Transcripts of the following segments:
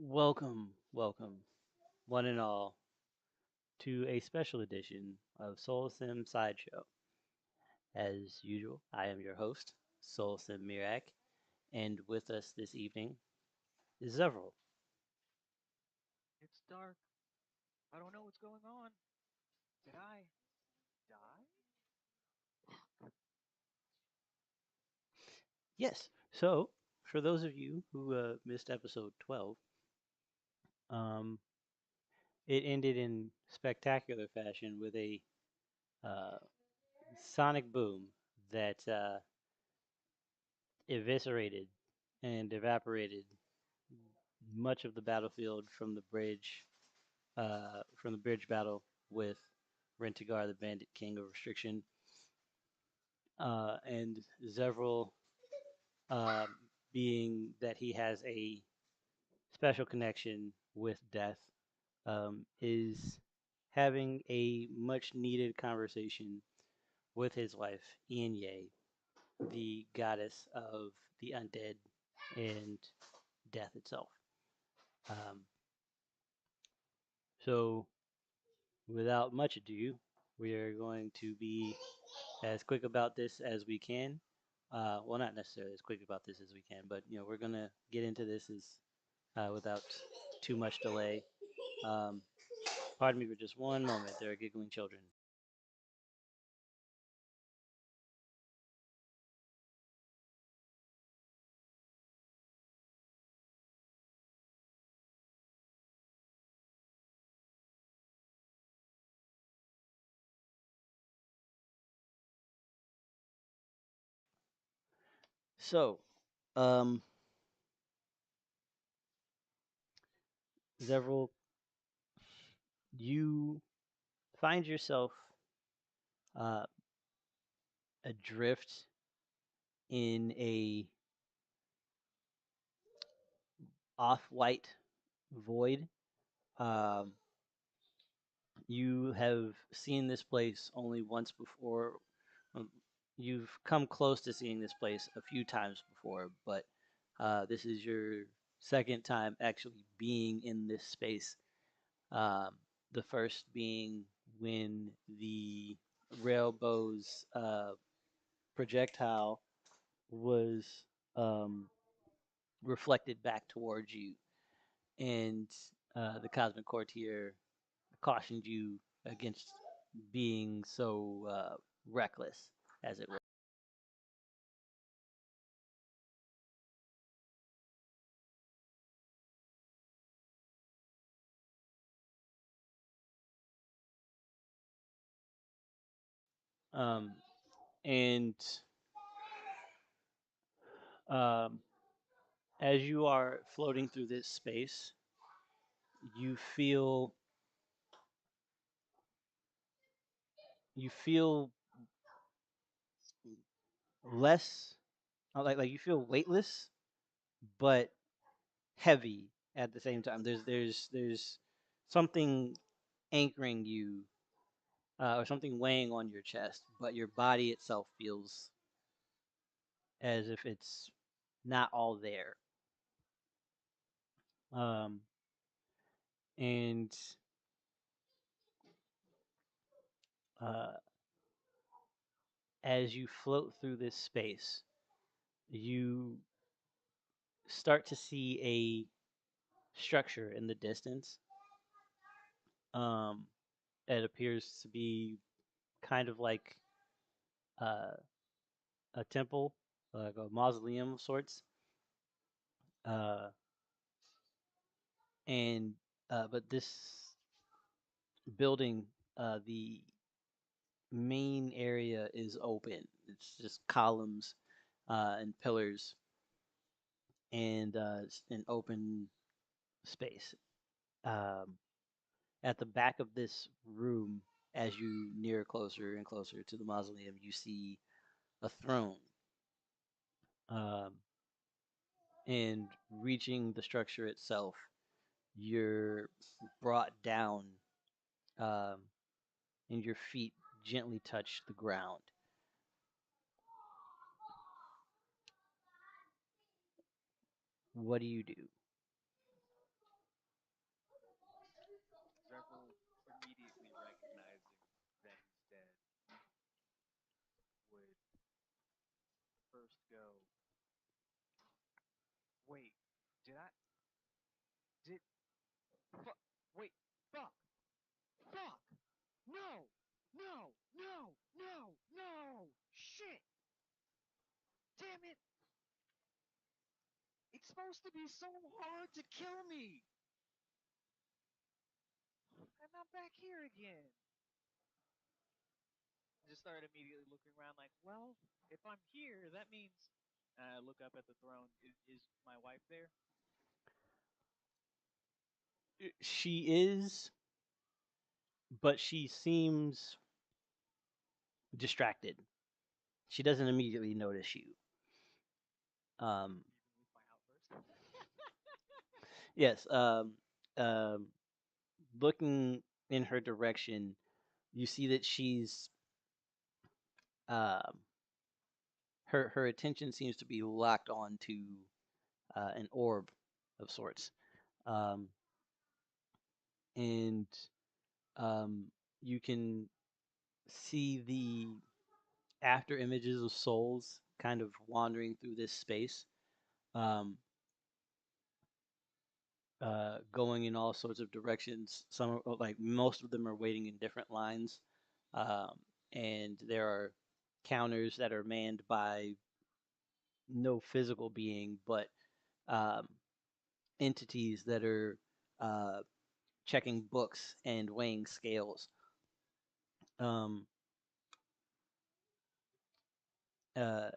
Welcome, one and all, to a special edition of SoulSym Sideshow. As usual, I am your host, Soulsym Mirak, and with us this evening is Zevril. It's dark. I don't know what's going on. Did I die? Yes, so for those of you who missed episode 12, um, it ended in spectacular fashion with a uh, sonic boom that eviscerated and evaporated much of the battlefield from the bridge battle with Rentigar, the Bandit King of Restriction, and Zevril, uh, being that he has a special connection with death, is having a much needed conversation with his wife, Ein'yae, the goddess of the undead and death itself. Um, so, without much ado, we are going to be as quick about this as we can. Well, not necessarily as quick about this as we can, but we're gonna get into this as without too much delay. Um, pardon me for just one moment. There are giggling children. So, um, Zevril, you find yourself uh, adrift in a off-white void. Um, you have seen this place only once before. um, You've come close to seeing this place a few times before, but this is your second time actually being in this space. Um, the first being when the railbow's projectile was um, reflected back towards you, and the cosmic courtier cautioned you against being so reckless, as it were. Um, and um, as you are floating through this space, you feel you feel less like you feel weightless, but heavy at the same time. There's something anchoring you, or something weighing on your chest, but your body itself feels as if it's not all there. Um, and uh, as you float through this space, you start to see a structure in the distance. Um, it appears to be kind of like uh, a temple, like a mausoleum of sorts. Uh, and but this building, the main area is open. It's just columns and pillars, and it's an open space. Um, at the back of this room, as you near closer and closer to the mausoleum, you see a throne. Um, and reaching the structure itself, you're brought down, um, and your feet gently touch the ground. What do you do? Did I? Did? Fuck! Wait! Fuck! Fuck! No! No! No! No! No! Shit! Damn it! It's supposed to be so hard to kill me! And I'm back here again. I just started immediately looking around like, well, if I'm here, that means. I look up at the throne. Is my wife there? She is, but she seems distracted. She doesn't immediately notice you. Um, Even with my outburst. yes. Um, Looking in her direction, you see that she's um, her attention seems to be locked on to an orb of sorts, um, and um, you can see the after images of souls kind of wandering through this space, um, going in all sorts of directions. Like most of them, are waiting in different lines, um, and there are counters that are manned by no physical being, but um, entities that are uh, checking books and weighing scales. Um, uh,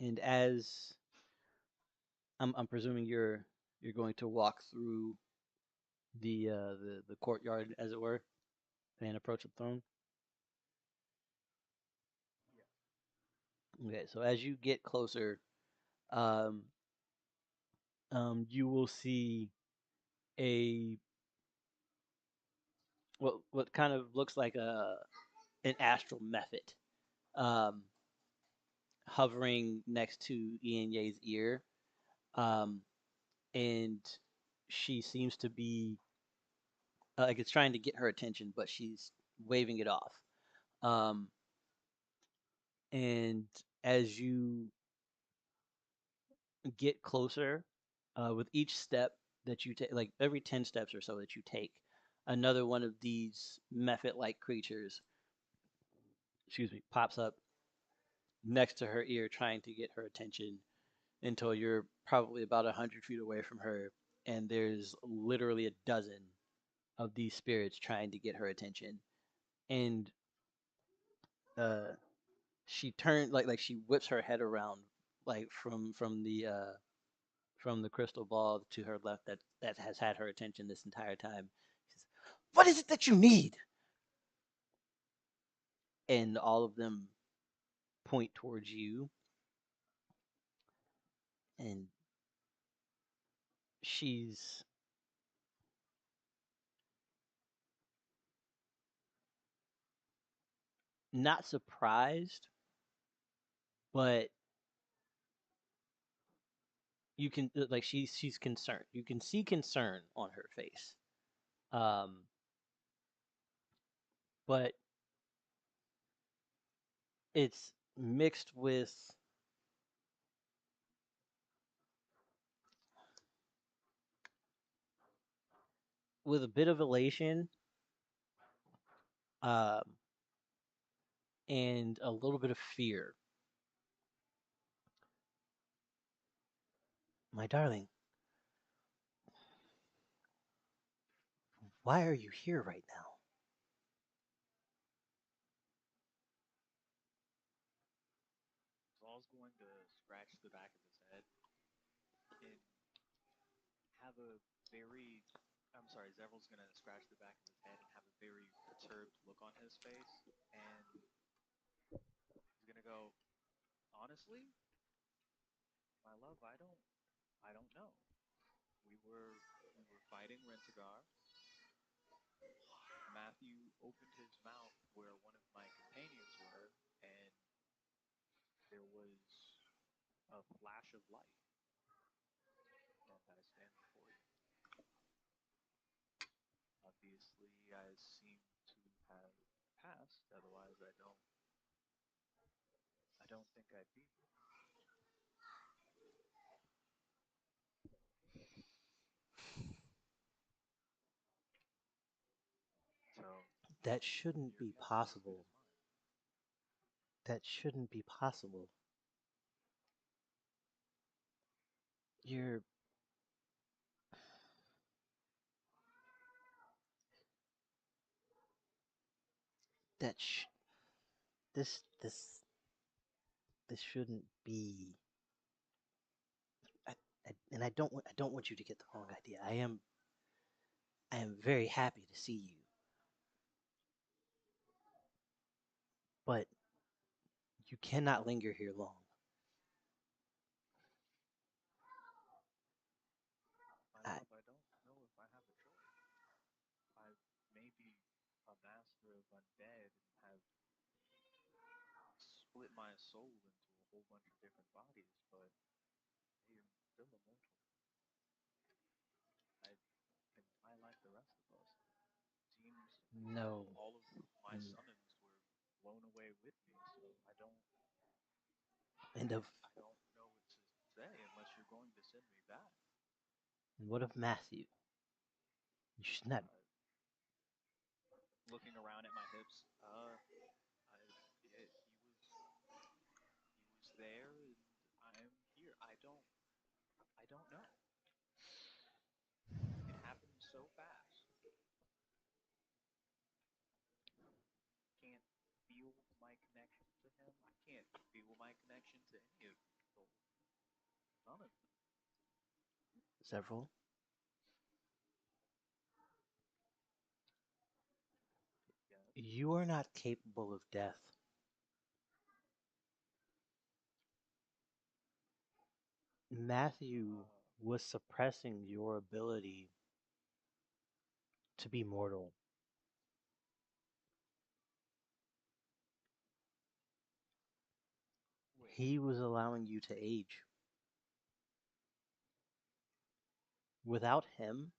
and as I'm presuming you're going to walk through the courtyard, as it were, and approach the throne. Yeah. Okay, so as you get closer, um, you will see a what kind of looks like a an astral method, um, hovering next to Ein'yae's ear, um, and she seems to be like it's trying to get her attention, but she's waving it off. Um, and as you get closer, with each step that you take, like every 10 steps or so that you take, another one of these method like creatures, excuse me, pops up next to her ear, trying to get her attention until you're probably about 100 feet away from her. And there's literally a dozen of these spirits trying to get her attention. And uh, she turned like she whips her head around, like from the crystal ball to her left that has had her attention this entire time. She says, "What is it that you need?" And all of them point towards you, and she's not surprised, but you can like she's concerned. You can see concern on her face, um, but it's mixed with a bit of elation, um, and a little bit of fear. My darling, why are you here right now? Zal's going to scratch the back of his head and have a very. I'm sorry, Zevril's going to scratch the back of his head and have a very perturbed look on his face. And he's going to go, honestly, my love, I don't know. We were fighting Rentigar. Matthew opened his mouth where one of my companions were, and there was a flash of light, and I stand before you. Obviously, I seem to have passed. Otherwise, I don't think I'd be here. That shouldn't Your be guess is as good possible. as mine. That shouldn't be possible. You're that sh- this this shouldn't be. I, and I don't want you to get the wrong idea. I am very happy to see you, but you cannot linger here long. My I, love, I don't know if I have a choice. I may be a master of undead and have split my soul into a whole bunch of different bodies, but I am still immortal. I and I like the rest of us. Seems no, all of my mm, summons were blown away with me, so and of I don't know what to say unless you're going to send me back. and what of Matthew? You should not. Uh, Looking around at my hips, I yeah, he was there and I'm here. I don't know. It happened so fast. Can't feel my connection to him. I can't feel my connection to any of the people. None of them. Several. Yes. You are not capable of death. Matthew Uh, was suppressing your ability to be mortal. Wait. He was allowing you to age. Without him,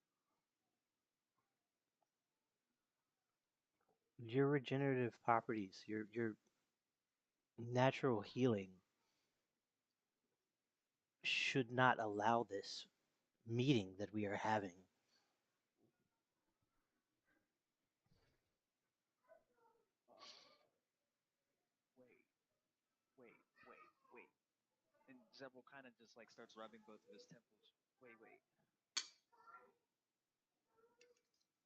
your regenerative properties, your natural healing should not allow this meeting that we are having. Uh, wait. Wait. And Zevril kind of just like starts rubbing both of his temples. Wait.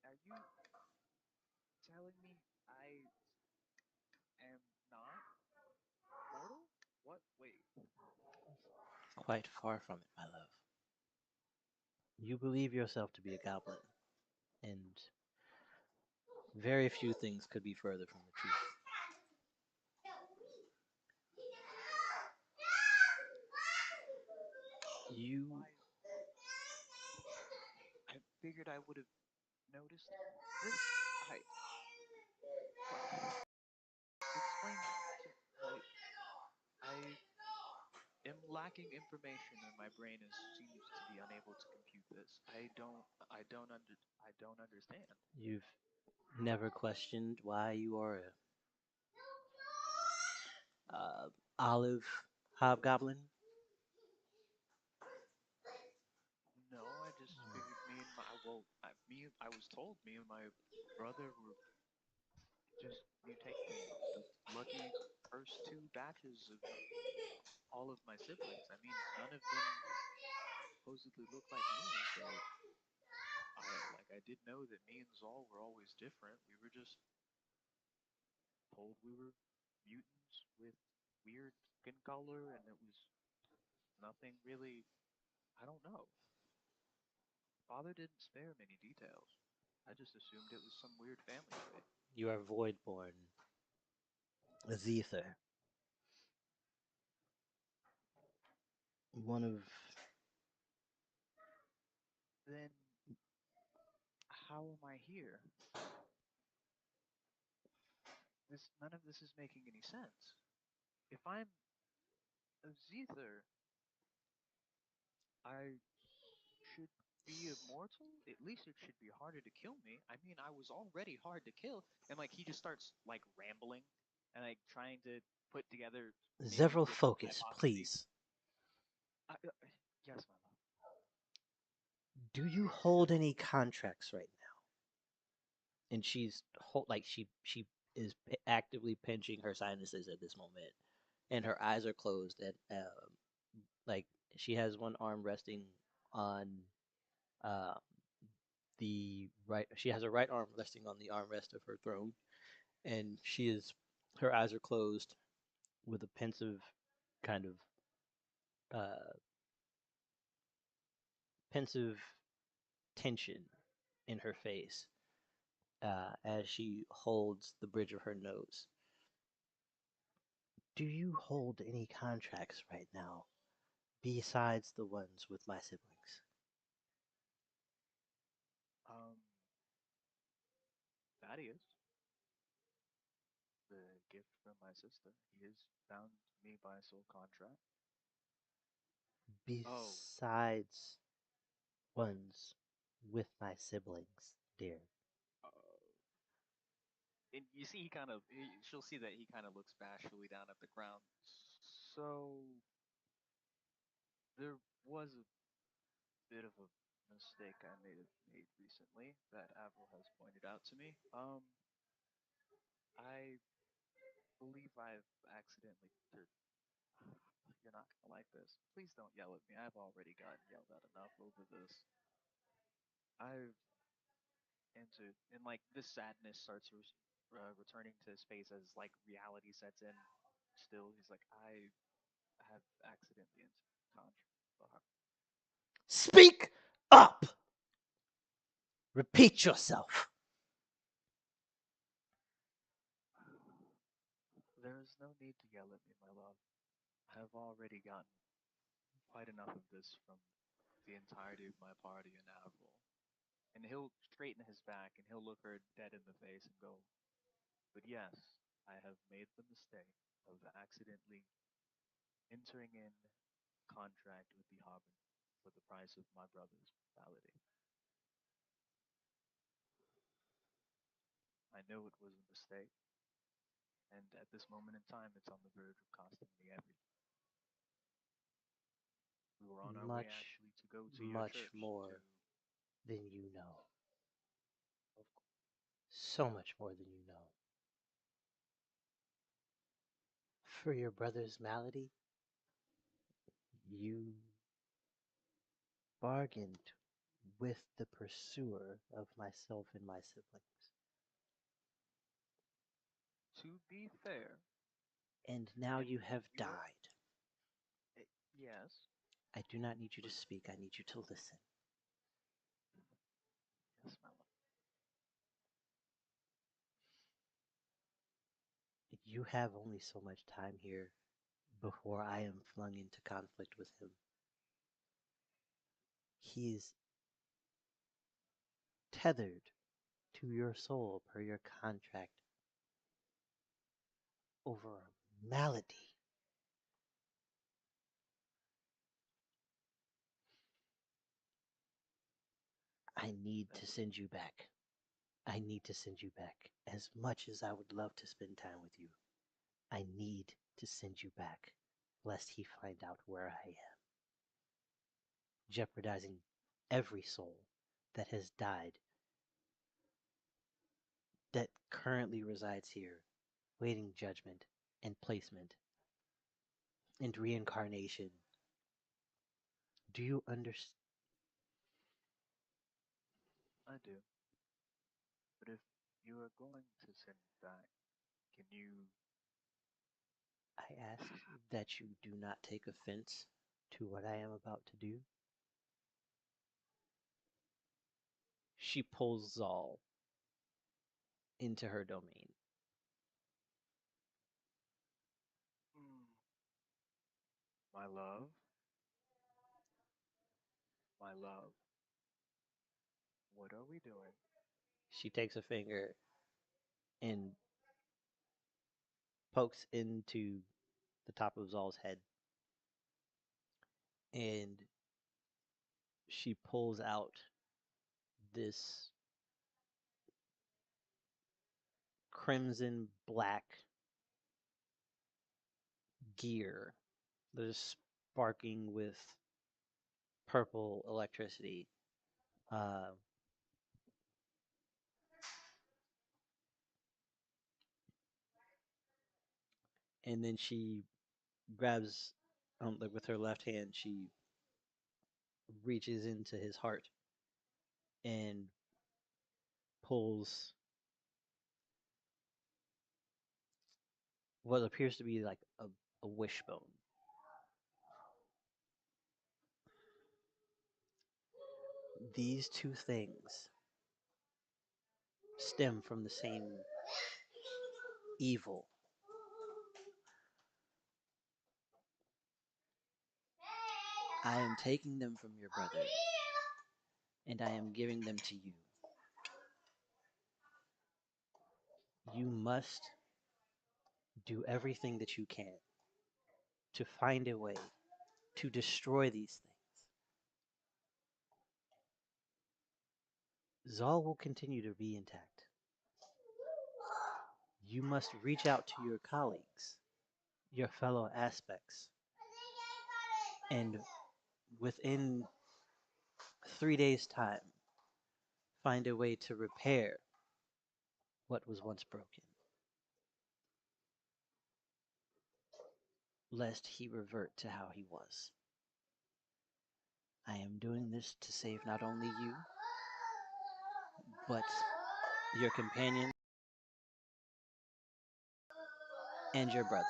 Are you telling me I am not mortal? What? Wait. Quite far from it, my love. You believe yourself to be a goblin, and very few things could be further from the truth. You, Why? I figured I would have noticed this. I. What? Explain to. I am lacking information, and my brain seems to be unable to compute this. I don't understand. you've never questioned why you are a olive hobgoblin. No, I just figured me and my well, I was told me and my brother were just mutating the lucky first two batches of all of my siblings. I mean, none of them supposedly look like me, but I did know that me and Zol were always different. We were just told we were mutants with weird skin color, and it was nothing really. I don't know. Father didn't spare many details. I just assumed it was some weird family trait. You are voidborn, a Zether, one of Then how am I here? This none of this is making any sense. If I'm a Zether, I should be immortal. At least it should be harder to kill me. I mean, I was already hard to kill, and like he just starts like rambling and like trying to put together maybe Zevril. different Focus, hypotheses. please. Yes, my love. Do you hold any contracts right now? and she is actively pinching her sinuses at this moment, and her eyes are closed. And like she has one arm resting on uh, the right. She has her right arm resting on the armrest of her throne, and her eyes are closed with a pensive kind of uh, pensive tension in her face as she holds the bridge of her nose. Do you hold any contracts right now besides the ones with my siblings? Um, Thaddeus, the gift from my sister, he is bound to me by a soul contract. Oh, Besides ones with my siblings, dear. uh, and you see, she'll see that he kind of looks bashfully down at the ground. So there was a bit of a mistake I made recently that Avril has pointed out to me. I believe I've accidentally. You're not gonna like this. Please don't yell at me. I've already gotten yelled at enough over this. I've entered, and like this sadness starts returning to his face as like reality sets in. Still, he's like, I have accidentally entered contract. Speak up! Repeat yourself. There is no need to yell at me, my love. I have already gotten quite enough of this from the entirety of my party in Avril. And he'll straighten his back and he'll look her dead in the face and go, but yes, I have made the mistake of accidentally entering in contract with the Harbinger for the price of my brother's mortality. I know it was a mistake, and at this moment in time, it's on the verge of costing me everything. We were on our way Much, actually to go to your much church to. more than you know. So much more than you know. For your brother's malady, you bargained with the pursuer of myself and my siblings. To be fair, And now and you have you were. died. Yes, I do not need you to but speak, I need you to listen. yes, my love. You have only so much time here before I am flung into conflict with him. He is tethered to your soul per your contract over a malady. I need to That's send you back. I need to send you back. As much as I would love to spend time with you, I need to send you back, lest he find out where I am, jeopardizing every soul that has died, that currently resides here, waiting judgment and placement and reincarnation. Do you understand? I do. But if you are going to send me back, can you? I ask that you do not take offense to what I am about to do. She pulls Zal into her domain. Mm, my love, my love, what are we doing? She takes a finger and pokes into the top of Zal's head, and she pulls out this crimson black gear that is sparking with purple electricity. Uh, and then she grabs, like with her left hand, she reaches into his heart and pulls what appears to be like a wishbone. These two things stem from the same evil. I am taking them from your brother, and I am giving them to you. You must do everything that you can to find a way to destroy these things. Zal will continue to be intact. You must reach out to your colleagues, your fellow aspects, and within 3 days' time, find a way to repair what was once broken, lest he revert to how he was. I am doing this to save not only you, but your companion and your brother.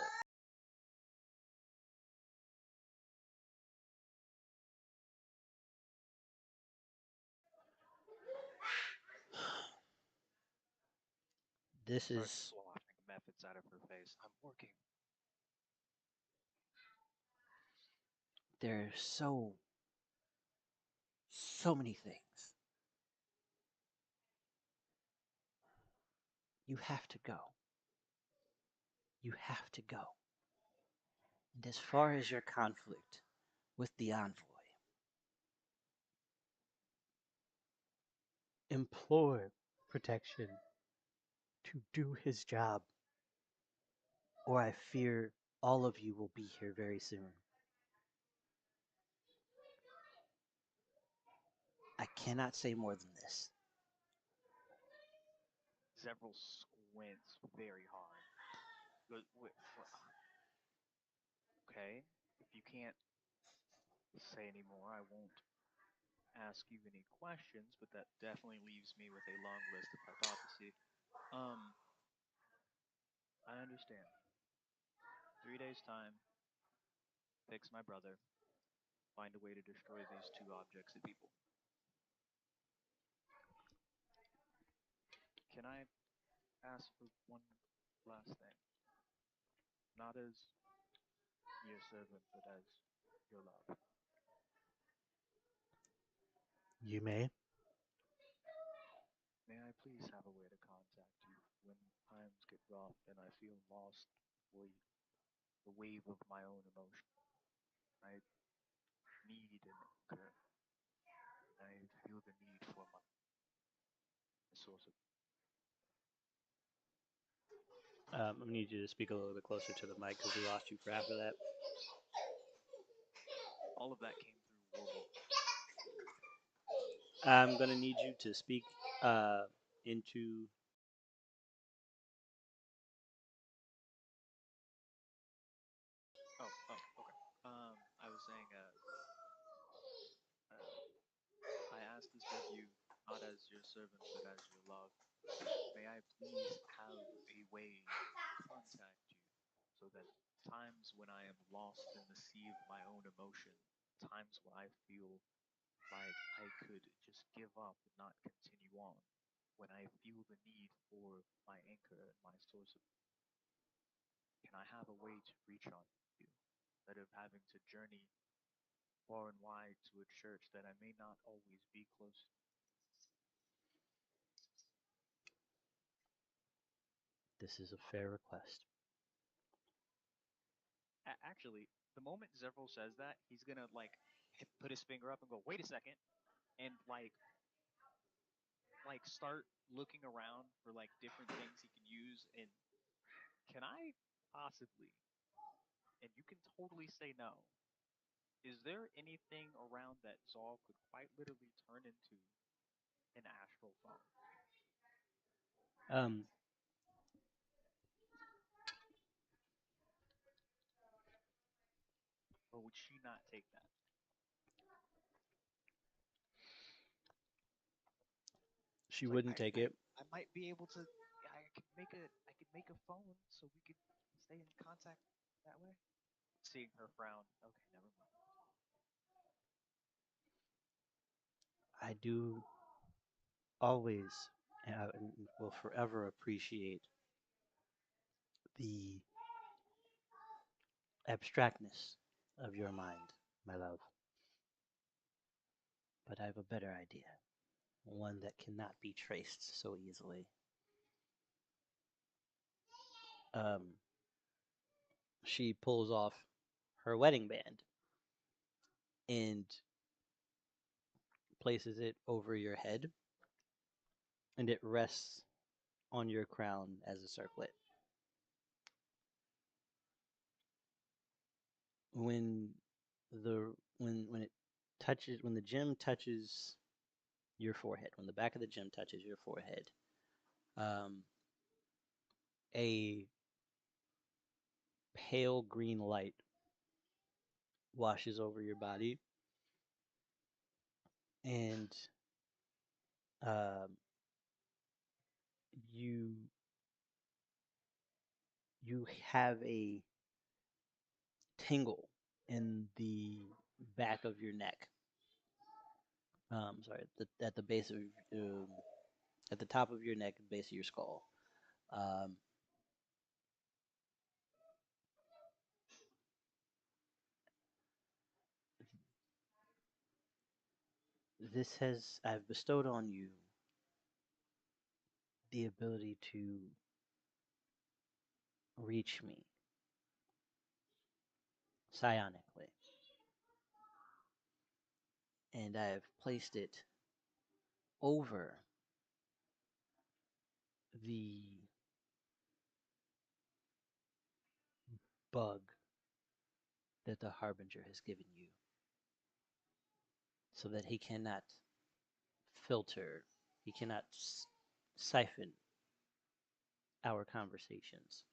This Starts is, sloshing methods out of her face. I'm working. there are so many things. You have to go. You have to go. And as far as your conflict with the envoy, implore protection to do his job, or I fear all of you will be here very soon. I cannot say more than this. Zevril squints very hard. Goes, okay, if you can't say any more, I won't ask you any questions, but that definitely leaves me with a long list of hypotheses. Um, I understand. 3 days' time, fix my brother, find a way to destroy these two objects and people. Can I ask for one last thing? Not as your servant, but as your love. You may. May I please have a way to contact you when times get rough and I feel lost for the wave of my own emotion? I need an anchor. I feel the need for my source of. I'm gonna need you to speak a little bit closer to the mic because we lost you for after that. All of that came through Warble. I'm gonna need you to speak into. Okay. I was saying, I ask this of you not as your servant, but as your love. May I please have a way to contact you so that times when I am lost in the sea of my own emotion, times when I feel like I could just give up and not continue on, when I feel the need for my anchor and my source of, can I have a way to reach on you instead of having to journey far and wide to a church that I may not always be close to? This is a fair request. Actually, the moment Zevril says that, he's gonna like put his finger up and go, "Wait a second," and like start looking around for like different things he can use. And can I possibly? And you can totally say no. Is there anything around that Zol could quite literally turn into an astral phone? Um, or would she not take that? She It's like wouldn't take it. I might be able to. I could make a phone so we could stay in contact that way. Seeing her frown. Okay, never mind. I do always and will forever appreciate the abstractness of your mind, my love. But I have a better idea, one that cannot be traced so easily. Um, she pulls off her wedding band and places it over your head, and it rests on your crown as a circlet. When when the gem touches your forehead, when the back of the gem touches your forehead, um, a pale green light washes over your body, and um, you you have a tingle in the back of your neck. Sorry, at the base of um, at the top of your neck, base of your skull. Um, this has I've bestowed on you the ability to reach me psionically, and I have placed it over the bug that the Harbinger has given you, so that he cannot filter, he cannot siphon our conversations.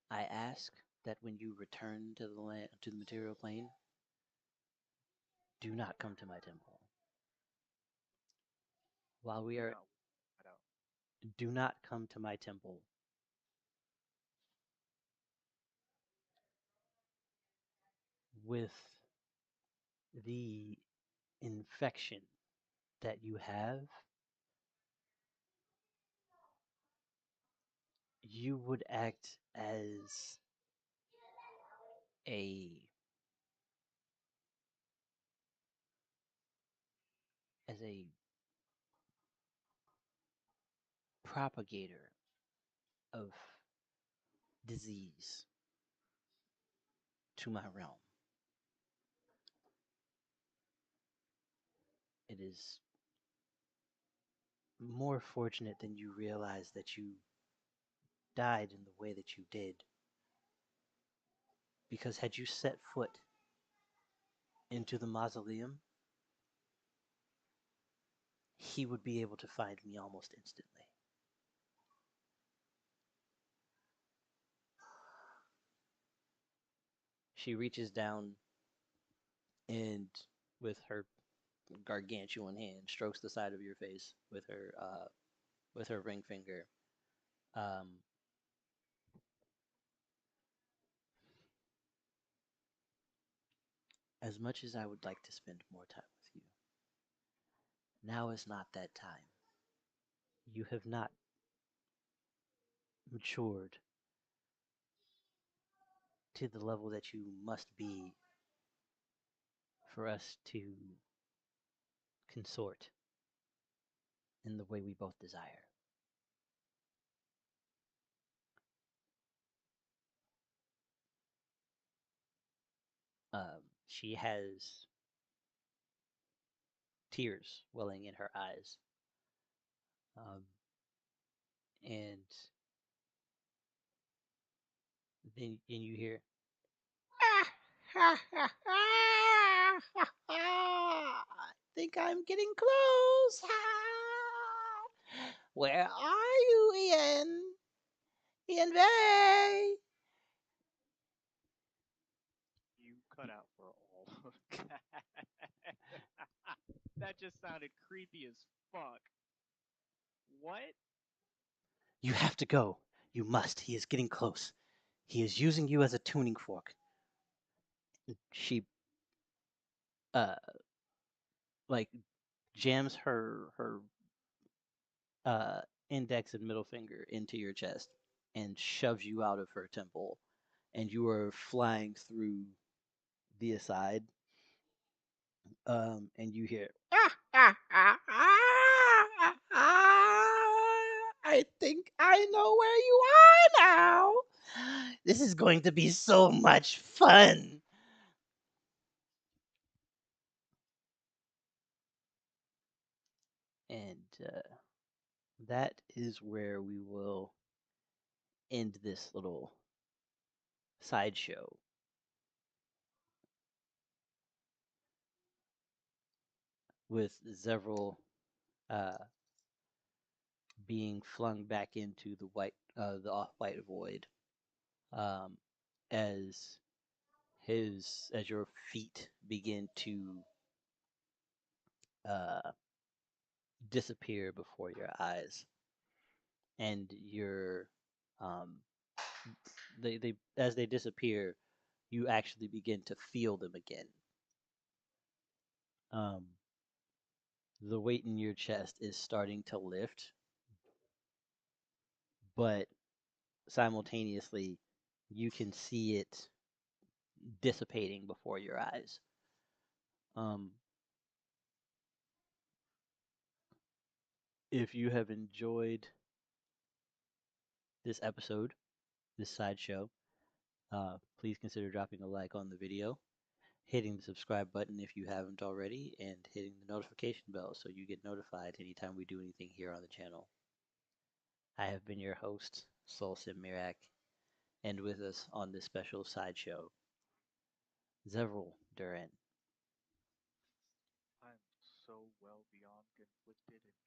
I ask that when you return to the land, to the material plane, do not come to my temple. While we Do are, not. I don't. do not come to my temple with the infection that you have. You would act a as a propagator of disease to my realm. It is more fortunate than you realize that you died in the way that you did, because had you set foot into the mausoleum, he would be able to find me almost instantly. She reaches down and, with her gargantuan hand, strokes the side of your face with her ring finger. Um, as much as I would like to spend more time with you, now is not that time. You have not matured to the level that you must be for us to consort in the way we both desire. She has tears welling in her eyes, um, and then and you hear, I think I'm getting close. Where are you, Ian? Ian Bay? just sounded creepy as fuck. What? You have to go. You must. He is getting close. He is using you as a tuning fork. She uh like jams her uh index and middle finger into your chest and shoves you out of her temple, and you are flying through the aside, and you hear I think I know where you are now. This is going to be so much fun. And that is where we will end this little sideshow with Zevril uh, being flung back into the off-white void, um, as as your feet begin to uh, disappear before your eyes, and your um, they as they disappear, you actually begin to feel them again. Um, the weight in your chest is starting to lift, but simultaneously, you can see it dissipating before your eyes. Um, if you have enjoyed this episode, this sideshow, please consider dropping a like on the video, hitting the subscribe button if you haven't already, and hitting the notification bell so you get notified anytime we do anything here on the channel. I have been your host, Soulsym Mirak, and with us on this special sideshow, Zevril Duran. I'm so well beyond conflicted and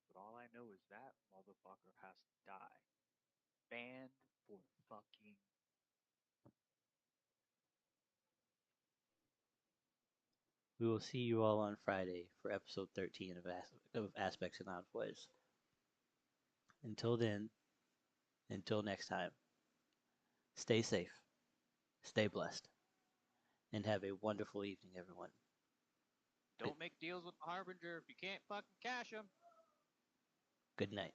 but all I know is that motherfucker has to die. Banned for fucking. We will see you all on Friday for episode 13 of Aspects and Envoys. Until then, until next time, stay safe, stay blessed, and have a wonderful evening, everyone. Good, Don't make deals with Harbinger if you can't fucking cash them. good night.